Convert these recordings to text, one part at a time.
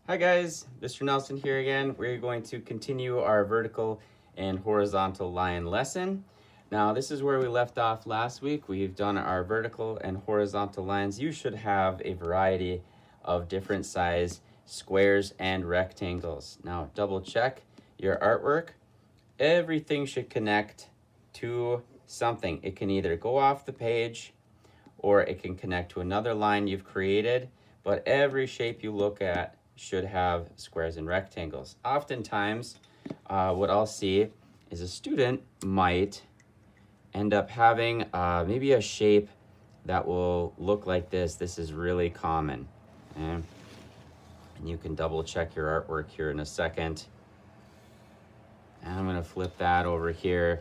Hi guys, Mr. Nelson here again. We're going to continue our vertical and horizontal line lesson. Now this is where we left off last week. We've done our vertical and horizontal lines. You should have a variety of different size squares and rectangles. Now double check your artwork. Everything should connect to something. It can either go off the page or it can connect to another line you've created, but every shape you look at should have squares and rectangles. Oftentimes, what I'll see is a student might end up having maybe a shape that will look like this. This is really common. And you can double check your artwork here in a second. And I'm gonna flip that over here.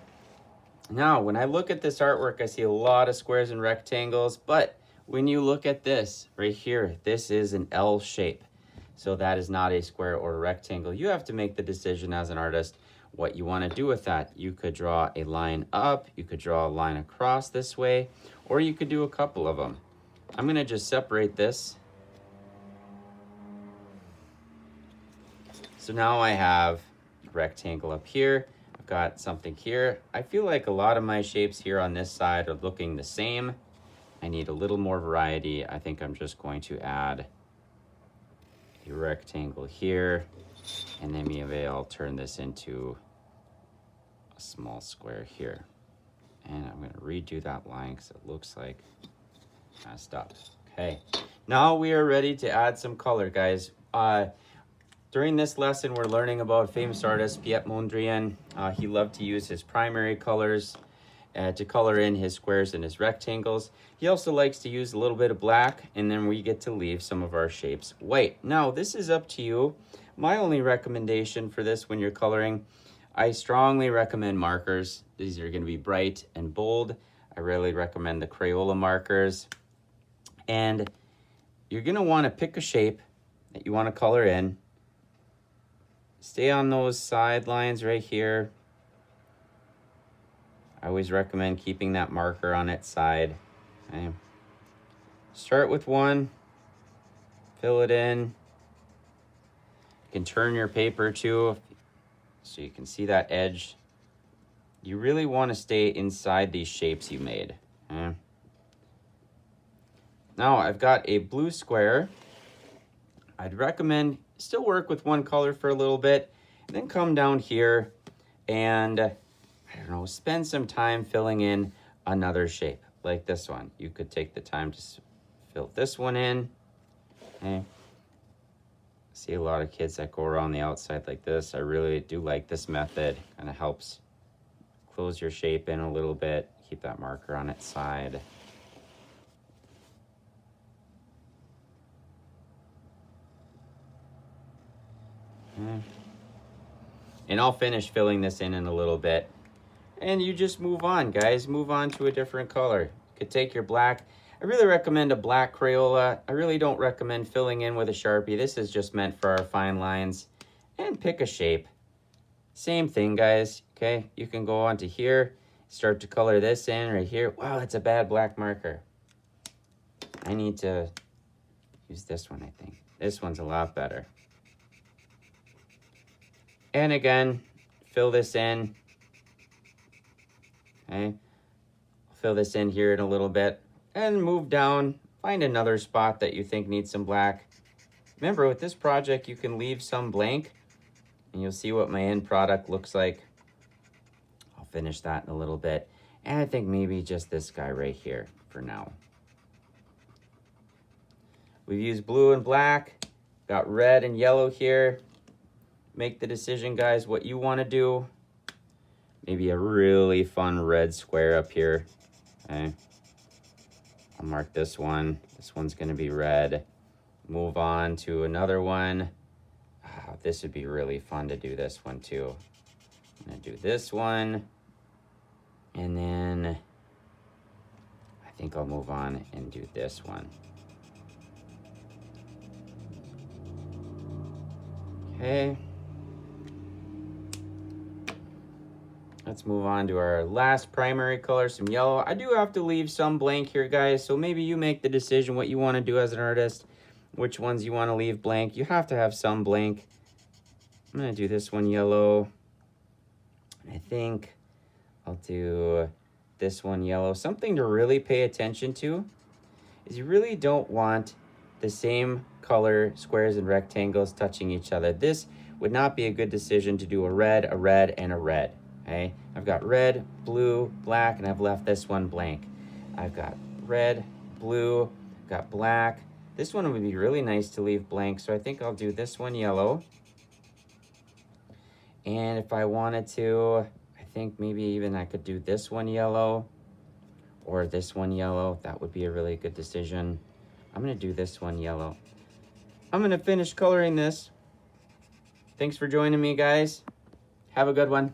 Now, when I look at this artwork, I see a lot of squares and rectangles, but when you look at this right here, this is an L shape. So that is not a square or a rectangle. You have to make the decision as an artist what you want to do with that. You could draw a line up, you could draw a line across this way, or you could do a couple of them. I'm going to just separate this. So now I have a rectangle up here. I've got something here. I feel like a lot of my shapes here on this side are looking the same. I need a little more variety. I think I'm just going to add a rectangle here, and then maybe I'll turn this into a small square here. And I'm going to redo that line because it looks like messed up. Okay, now we are ready to add some color, guys. During this lesson, we're learning about famous artist Piet Mondrian. He loved to use his primary colors to color in his squares and his rectangles. He also likes to use a little bit of black, and then we get to leave some of our shapes white. Now, this is up to you. My only recommendation for this when you're coloring, I strongly recommend markers. These are going to be bright and bold. I really recommend the Crayola markers. And you're going to want to pick a shape that you want to color in. Stay on those side lines right here. I always recommend keeping that marker on its side. Okay. Start with one, fill it in. You can turn your paper too, so you can see that edge. You really want to stay inside these shapes you made. Okay. Now I've got a blue square. I'd recommend still work with one color for a little bit, and then come down here and I don't know, spend some time filling in another shape like this one. You could take the time to fill this one in. Okay. See a lot of kids that go around the outside like this. I really do like this method. Kind of helps close your shape in a little bit. Keep that marker on its side. Okay. And I'll finish filling this in a little bit. And you just move on, guys. Move on to a different color. You could take your black. I really recommend a black Crayola. I really don't recommend filling in with a Sharpie. This is just meant for our fine lines. And pick a shape. Same thing, guys. Okay, you can go on to here. Start to color this in right here. Wow, that's a bad black marker. I need to use this one, I think. This one's a lot better. And again, fill this in. Okay, fill this in here in a little bit and move down. Find another spot that you think needs some black. Remember, with this project, you can leave some blank and you'll see what my end product looks like. I'll finish that in a little bit. And I think maybe just this guy right here for now. We've used blue and black, got red and yellow here. Make the decision, guys, what you want to do. Maybe a really fun red square up here. Okay. I'll mark this one. This one's going to be red. Move on to another one. Oh, this would be really fun to do this one too. I'm going to do this one. And then I think I'll move on and do this one. Okay. Let's move on to our last primary color, some yellow. I do have to leave some blank here, guys, so maybe you make the decision what you want to do as an artist. which ones you want to leave blank. You have to have some blank. I'm going to do this one yellow. I think I'll do this one yellow. Something to really pay attention to is you really don't want the same color squares and rectangles touching each other. This would not be a good decision to do a red, and a red. Okay, I've got red, blue, black, and I've left this one blank. I've got red, blue, got black. This one would be really nice to leave blank, so I think I'll do this one yellow. And if I wanted to, I think maybe even I could do this one yellow or this one yellow. That would be a really good decision. I'm gonna do this one yellow. I'm gonna finish coloring this. Thanks for joining me, guys. Have a good one.